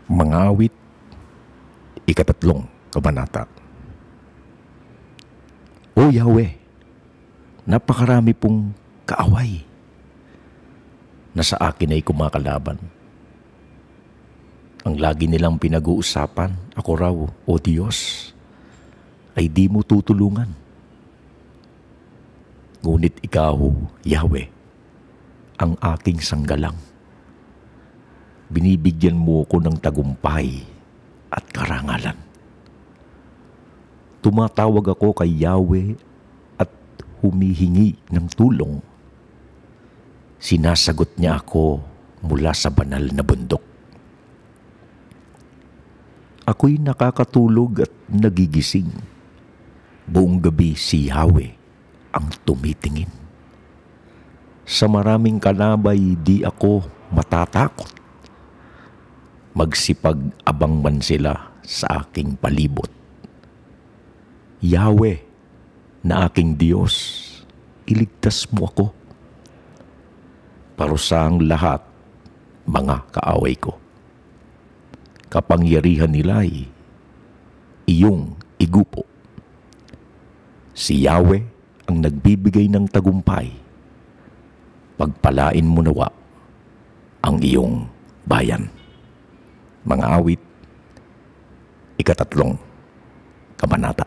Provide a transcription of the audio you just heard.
Mga awit, ikatatlong kabanata. O Yahweh, napakarami pong kaaway na sa akin ay kumakalaban. Ang lagi nilang pinag-uusapan, ako raw, o Diyos, ay di mo tutulungan. Ngunit ikaw, Yahweh, ang aking sanggalang. Binibigyan mo ko ng tagumpay at karangalan. Tumatawag ako kay Yahweh at humihingi ng tulong. Sinasagot niya ako mula sa banal na bundok. Ako'y nakakatulog at nagigising. Buong gabi si Yahweh ang tumitingin. Sa maraming kalabay di ako matatakot. Magsipag-abang man sila sa aking palibot. Yahweh, na aking Diyos, iligtas mo ako. Parusang lahat, mga kaaway ko. Kapangyarihan nila'y iyong igupo. Si Yahweh ang nagbibigay ng tagumpay. Pagpalain mo nawa ang iyong bayan. Mga awit, ikatatlong kabanata.